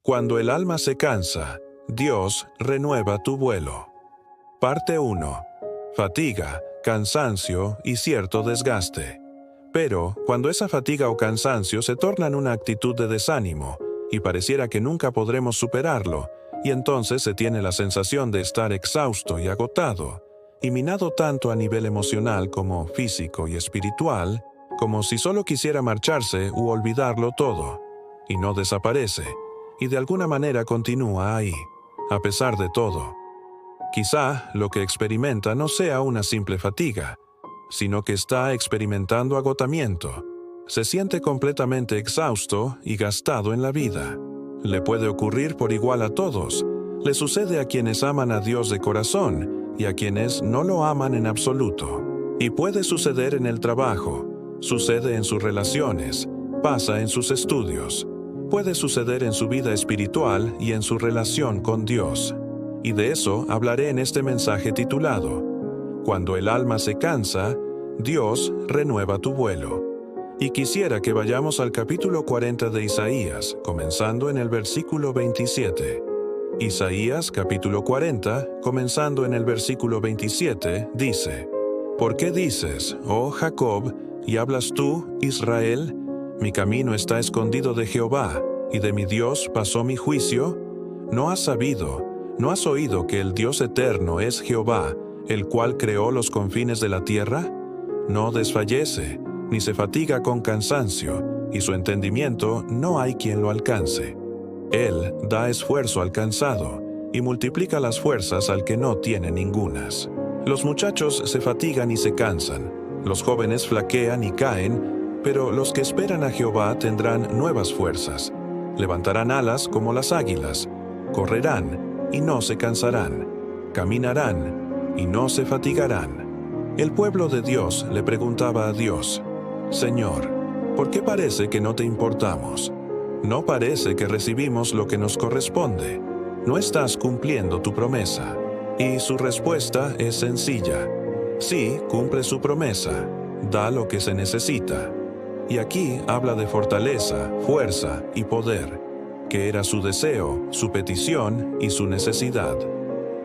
Cuando el alma se cansa, Dios renueva tu vuelo. Parte 1. Fatiga, cansancio y cierto desgaste. Pero, cuando esa fatiga o cansancio se torna en una actitud de desánimo, y pareciera que nunca podremos superarlo, y entonces se tiene la sensación de estar exhausto y agotado, y minado tanto a nivel emocional como físico y espiritual, como si solo quisiera marcharse u olvidarlo todo, y no desaparece, y de alguna manera continúa ahí, a pesar de todo. Quizá lo que experimenta no sea una simple fatiga, sino que está experimentando agotamiento. Se siente completamente exhausto y gastado en la vida. Le puede ocurrir por igual a todos. Le sucede a quienes aman a Dios de corazón y a quienes no lo aman en absoluto. Y puede suceder en el trabajo, sucede en sus relaciones, pasa en sus estudios. Puede suceder en su vida espiritual y en su relación con Dios. Y de eso hablaré en este mensaje titulado, Cuando el alma se cansa, Dios renueva tu vuelo. Y quisiera que vayamos al capítulo 40 de Isaías, comenzando en el versículo 27. Isaías capítulo 40, comenzando en el versículo 27, dice, ¿Por qué dices, oh Jacob, y hablas tú, Israel? Mi camino está escondido de Jehová, y de mi Dios pasó mi juicio. ¿No has sabido, no has oído que el Dios eterno es Jehová, el cual creó los confines de la tierra? No desfallece, ni se fatiga con cansancio, y su entendimiento no hay quien lo alcance. Él da esfuerzo al cansado, y multiplica las fuerzas al que no tiene ningunas. Los muchachos se fatigan y se cansan, los jóvenes flaquean y caen, pero los que esperan a Jehová tendrán nuevas fuerzas. Levantarán alas como las águilas, correrán y no se cansarán, caminarán y no se fatigarán. El pueblo de Dios le preguntaba a Dios, Señor, ¿por qué parece que no te importamos? No parece que recibimos lo que nos corresponde. No estás cumpliendo tu promesa. Y su respuesta es sencilla. Sí, cumple su promesa, da lo que se necesita. Y aquí habla de fortaleza, fuerza y poder, que era su deseo, su petición y su necesidad.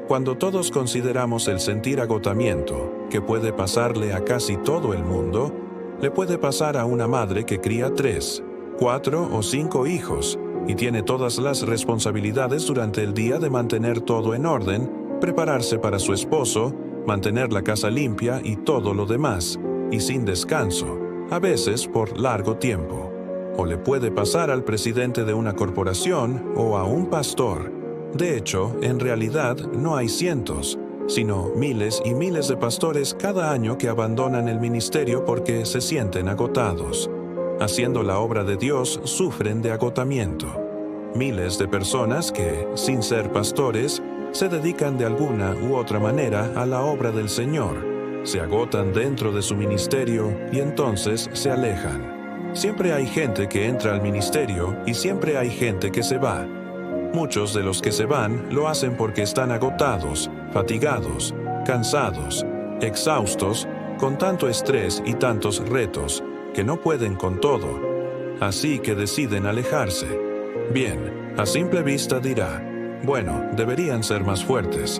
Cuando todos consideramos el sentir agotamiento, que puede pasarle a casi todo el mundo, le puede pasar a una madre que cría 3, 4 o 5 hijos, y tiene todas las responsabilidades durante el día de mantener todo en orden, prepararse para su esposo, mantener la casa limpia y todo lo demás, y sin descanso, a veces por largo tiempo. O le puede pasar al presidente de una corporación o a un pastor. De hecho, en realidad no hay cientos, sino miles y miles de pastores cada año que abandonan el ministerio porque se sienten agotados. Haciendo la obra de Dios sufren de agotamiento. Miles de personas que, sin ser pastores, se dedican de alguna u otra manera a la obra del Señor. Se agotan dentro de su ministerio y entonces se alejan. Siempre hay gente que entra al ministerio y siempre hay gente que se va. Muchos de los que se van lo hacen porque están agotados, fatigados, cansados, exhaustos, con tanto estrés y tantos retos, que no pueden con todo. Así que deciden alejarse. Bien, a simple vista dirá, bueno, deberían ser más fuertes.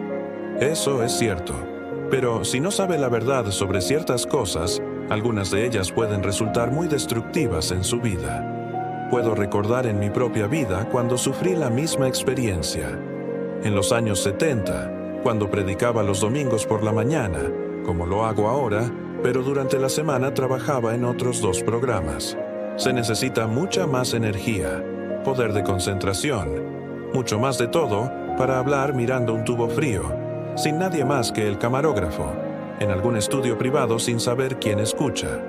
Eso es cierto. Pero si no sabe la verdad sobre ciertas cosas, algunas de ellas pueden resultar muy destructivas en su vida. Puedo recordar en mi propia vida cuando sufrí la misma experiencia. En los años 70, cuando predicaba los domingos por la mañana, como lo hago ahora, pero durante la semana trabajaba en otros 2 programas. Se necesita mucha más energía, poder de concentración, mucho más de todo para hablar mirando un tubo frío, sin nadie más que el camarógrafo, en algún estudio privado sin saber quién escucha.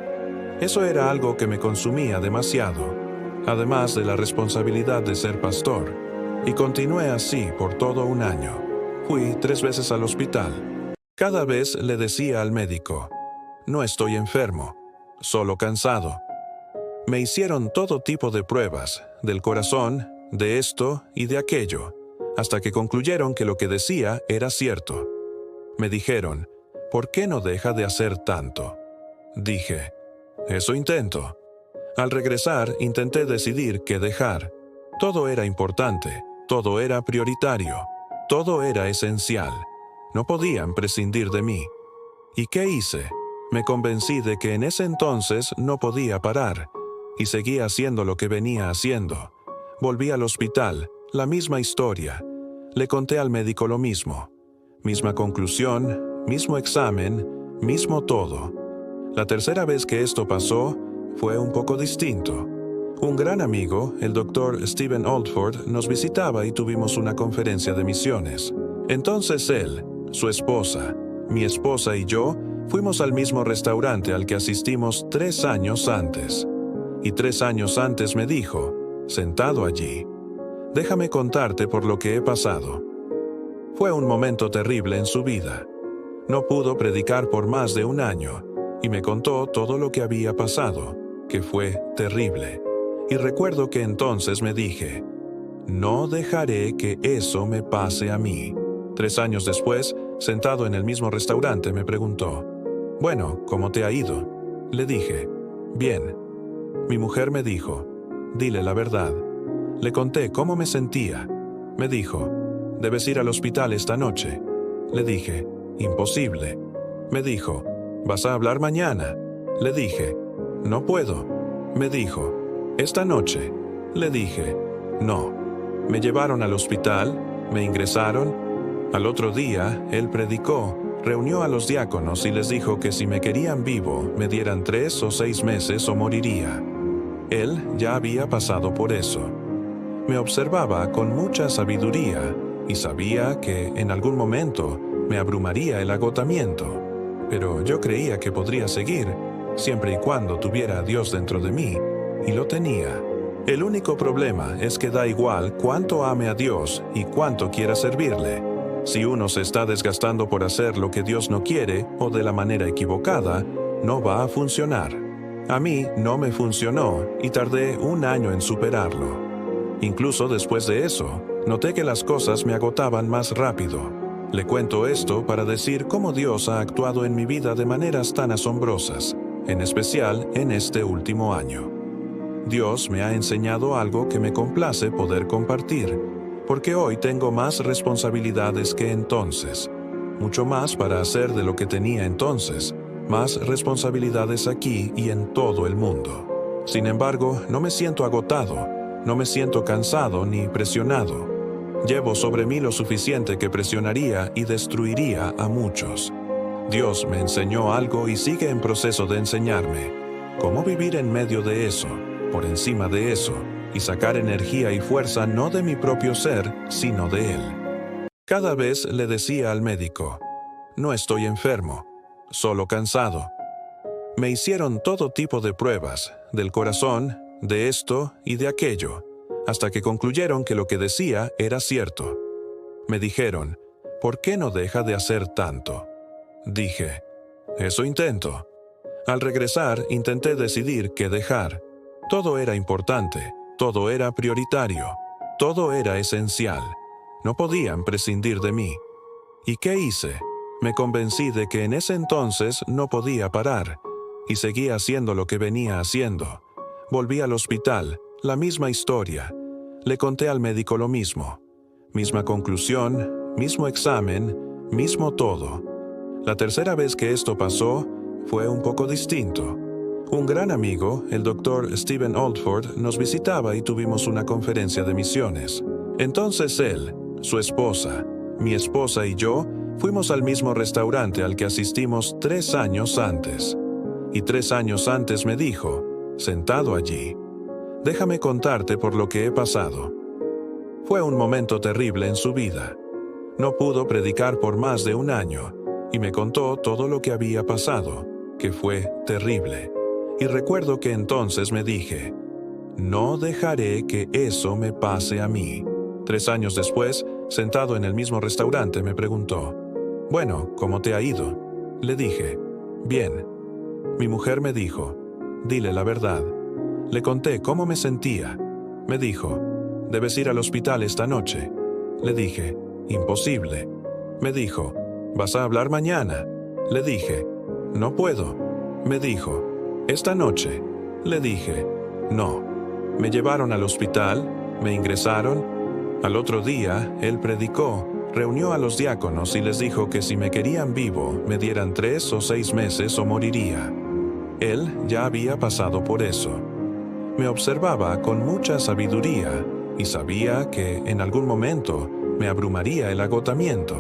Eso era algo que me consumía demasiado, además de la responsabilidad de ser pastor, y continué así por todo un año. Fui 3 veces al hospital. Cada vez le decía al médico, no estoy enfermo, solo cansado. Me hicieron todo tipo de pruebas, del corazón, de esto y de aquello, hasta que concluyeron que lo que decía era cierto. Me dijeron, ¿por qué no deja de hacer tanto? Dije, eso intento. Al regresar, intenté decidir qué dejar. Todo era importante, todo era prioritario, todo era esencial. No podían prescindir de mí. ¿Y qué hice? Me convencí de que en ese entonces no podía parar, y seguí haciendo lo que venía haciendo. Volví al hospital, la misma historia. Le conté al médico lo mismo. Misma conclusión, mismo examen, mismo todo. La tercera vez que esto pasó, fue un poco distinto. Un gran amigo, el doctor Stephen Oldford, nos visitaba y tuvimos una conferencia de misiones. Entonces él, su esposa, mi esposa y yo fuimos al mismo restaurante al que asistimos 3 años antes. Y 3 años antes me dijo, sentado allí, déjame contarte por lo que he pasado. Fue un momento terrible en su vida. No pudo predicar por más de 1 año y me contó todo lo que había pasado, que fue terrible. Y recuerdo que entonces me dije, no dejaré que eso me pase a mí. 3 años después, sentado en el mismo restaurante, me preguntó, bueno, ¿cómo te ha ido? Le dije, bien. Mi mujer me dijo, dile la verdad. Le conté cómo me sentía. Me dijo, debes ir al hospital esta noche. Le dije, imposible. Me dijo, ¿vas a hablar mañana? Le dije, no puedo. Me dijo, esta noche. Le dije, no. Me llevaron al hospital, me ingresaron. Al otro día, él predicó, reunió a los diáconos y les dijo que si me querían vivo, me dieran 3 o 6 meses o moriría. Él ya había pasado por eso. Me observaba con mucha sabiduría y sabía que en algún momento me abrumaría el agotamiento, pero yo creía que podría seguir, siempre y cuando tuviera a Dios dentro de mí, y lo tenía. El único problema es que da igual cuánto ame a Dios y cuánto quiera servirle. Si uno se está desgastando por hacer lo que Dios no quiere o de la manera equivocada, no va a funcionar. A mí no me funcionó y tardé 1 año en superarlo. Incluso después de eso, noté que las cosas me agotaban más rápido. Le cuento esto para decir cómo Dios ha actuado en mi vida de maneras tan asombrosas, en especial en este último año. Dios me ha enseñado algo que me complace poder compartir, porque hoy tengo más responsabilidades que entonces, mucho más para hacer de lo que tenía entonces, más responsabilidades aquí y en todo el mundo. Sin embargo, no me siento agotado, no me siento cansado ni presionado. Llevo sobre mí lo suficiente que presionaría y destruiría a muchos. Dios me enseñó algo y sigue en proceso de enseñarme. Cómo vivir en medio de eso, por encima de eso, y sacar energía y fuerza no de mi propio ser, sino de Él. Cada vez le decía al médico, no estoy enfermo, solo cansado. Me hicieron todo tipo de pruebas, del corazón, de esto y de aquello, hasta que concluyeron que lo que decía era cierto. Me dijeron, ¿por qué no deja de hacer tanto? Dije, eso intento. Al regresar, intenté decidir qué dejar. Todo era importante, todo era prioritario, todo era esencial. No podían prescindir de mí. ¿Y qué hice? Me convencí de que en ese entonces no podía parar, y seguí haciendo lo que venía haciendo. Volví al hospital, la misma historia. Le conté al médico lo mismo. Misma conclusión, mismo examen, mismo todo. La tercera vez que esto pasó, fue un poco distinto. Un gran amigo, el doctor Stephen Oldford, nos visitaba y tuvimos una conferencia de misiones. Entonces él, su esposa, mi esposa y yo fuimos al mismo restaurante al que asistimos 3 años antes. Y 3 años antes me dijo, sentado allí, déjame contarte por lo que he pasado. Fue un momento terrible en su vida. No pudo predicar por más de 1 año y me contó todo lo que había pasado, que fue terrible. Y recuerdo que entonces me dije, no dejaré que eso me pase a mí. 3 años después, sentado en el mismo restaurante, me preguntó, bueno, ¿cómo te ha ido? Le dije, bien. Mi mujer me dijo, dile la verdad. Le conté cómo me sentía. Me dijo, debes ir al hospital esta noche. Le dije, imposible. Me dijo, ¿vas a hablar mañana? Le dije, no puedo. Me dijo, esta noche. Le dije, no. Me llevaron al hospital, Me ingresaron. Al otro día, él predicó, reunió a los diáconos y les dijo que si me querían vivo, me dieran 3 o 6 meses o moriría. Él ya había pasado por eso. Me observaba con mucha sabiduría y sabía que en algún momento me abrumaría el agotamiento,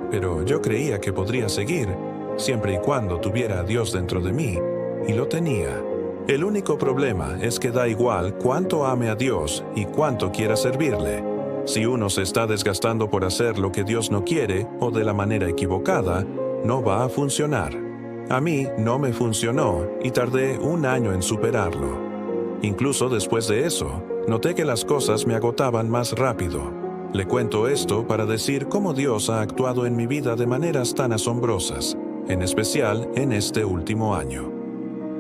pero yo creía que podría seguir, siempre y cuando tuviera a Dios dentro de mí, y lo tenía. El único problema es que da igual cuánto ame a Dios y cuánto quiera servirle. Si uno se está desgastando por hacer lo que Dios no quiere o de la manera equivocada, no va a funcionar. A mí no me funcionó y tardé 1 año en superarlo. Incluso después de eso, noté que las cosas me agotaban más rápido. Le cuento esto para decir cómo Dios ha actuado en mi vida de maneras tan asombrosas, en especial en este último año.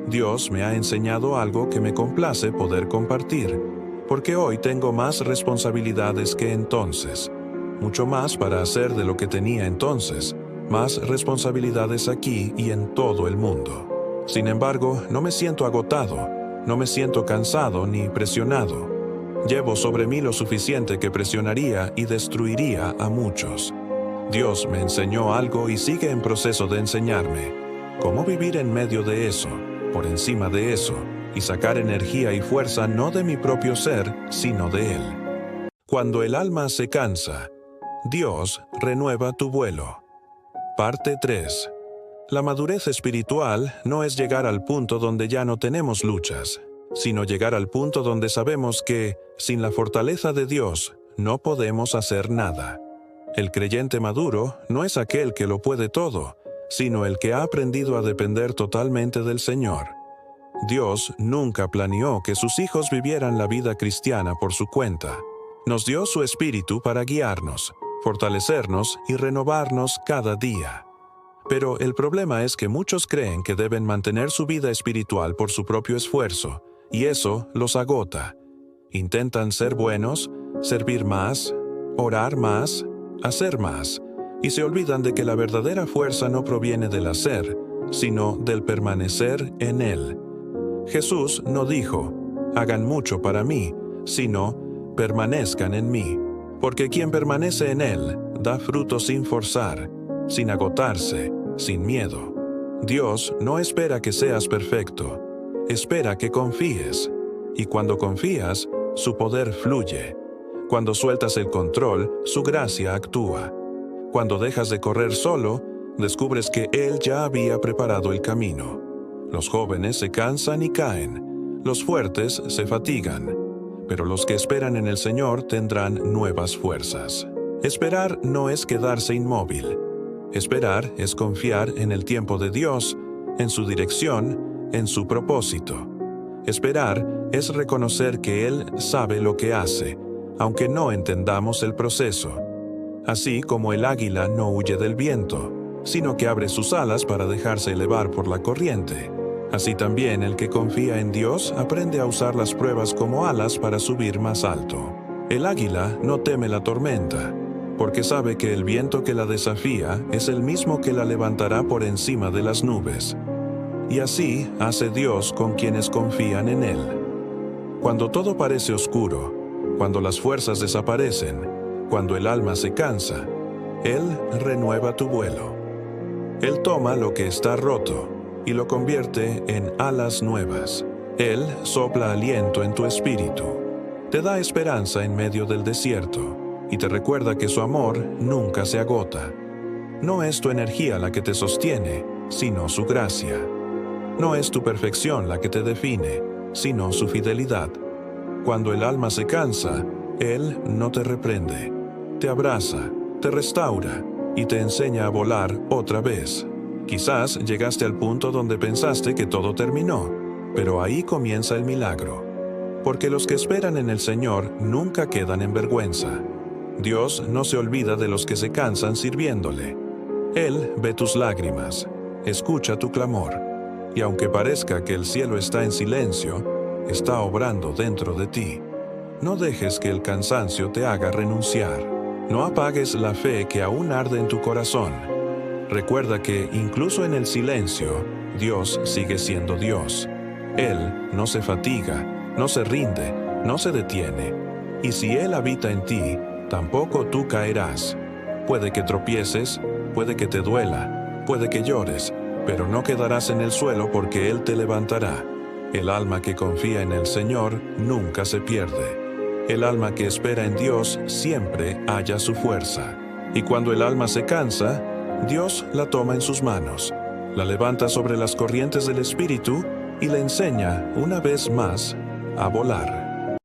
Dios me ha enseñado algo que me complace poder compartir, porque hoy tengo más responsabilidades que entonces, mucho más para hacer de lo que tenía entonces, más responsabilidades aquí y en todo el mundo. Sin embargo, no me siento agotado, no me siento cansado ni presionado. Llevo sobre mí lo suficiente que presionaría y destruiría a muchos. Dios me enseñó algo y sigue en proceso de enseñarme cómo vivir en medio de eso, por encima de eso, y sacar energía y fuerza no de mi propio ser, sino de Él. Cuando el alma se cansa, Dios renueva tu vuelo. Parte 3. La madurez espiritual no es llegar al punto donde ya no tenemos luchas, sino llegar al punto donde sabemos que, sin la fortaleza de Dios, no podemos hacer nada. El creyente maduro no es aquel que lo puede todo, sino el que ha aprendido a depender totalmente del Señor. Dios nunca planeó que sus hijos vivieran la vida cristiana por su cuenta. Nos dio su Espíritu para guiarnos, fortalecernos y renovarnos cada día. Pero el problema es que muchos creen que deben mantener su vida espiritual por su propio esfuerzo, y eso los agota. Intentan ser buenos, servir más, orar más, hacer más, y se olvidan de que la verdadera fuerza no proviene del hacer, sino del permanecer en Él. Jesús no dijo, hagan mucho para mí, sino, permanezcan en mí, porque quien permanece en Él da fruto sin forzar, sin agotarse, sin miedo. Dios no espera que seas perfecto, espera que confíes, y cuando confías, su poder fluye. Cuando sueltas el control, su gracia actúa. Cuando dejas de correr solo, descubres que Él ya había preparado el camino. Los jóvenes se cansan y caen, los fuertes se fatigan, pero los que esperan en el Señor tendrán nuevas fuerzas. Esperar no es quedarse inmóvil. Esperar es confiar en el tiempo de Dios, en su dirección, en su propósito. Esperar es reconocer que Él sabe lo que hace, aunque no entendamos el proceso. Así como el águila no huye del viento, sino que abre sus alas para dejarse elevar por la corriente. Así también el que confía en Dios aprende a usar las pruebas como alas para subir más alto. El águila no teme la tormenta, porque sabe que el viento que la desafía es el mismo que la levantará por encima de las nubes. Y así hace Dios con quienes confían en Él. Cuando todo parece oscuro, cuando las fuerzas desaparecen, cuando el alma se cansa, Él renueva tu vuelo. Él toma lo que está roto y lo convierte en alas nuevas. Él sopla aliento en tu espíritu, te da esperanza en medio del desierto y te recuerda que su amor nunca se agota. No es tu energía la que te sostiene, sino su gracia. No es tu perfección la que te define, sino su fidelidad. Cuando el alma se cansa, Él no te reprende, te abraza, te restaura y te enseña a volar otra vez. Quizás llegaste al punto donde pensaste que todo terminó, pero ahí comienza el milagro. Porque los que esperan en el Señor nunca quedan en vergüenza. Dios no se olvida de los que se cansan sirviéndole. Él ve tus lágrimas, escucha tu clamor, y aunque parezca que el cielo está en silencio, está obrando dentro de ti. No dejes que el cansancio te haga renunciar. No apagues la fe que aún arde en tu corazón. Recuerda que incluso en el silencio, Dios sigue siendo Dios. Él no se fatiga, no se rinde, no se detiene. y si Él habita en ti, tampoco tú caerás. Puede que tropieces, puede que te duela, puede que llores, pero no quedarás en el suelo porque Él te levantará. El alma que confía en el Señor nunca se pierde. El alma que espera en Dios siempre halla su fuerza. Y cuando el alma se cansa, Dios la toma en sus manos, la levanta sobre las corrientes del Espíritu y la enseña una vez más a volar.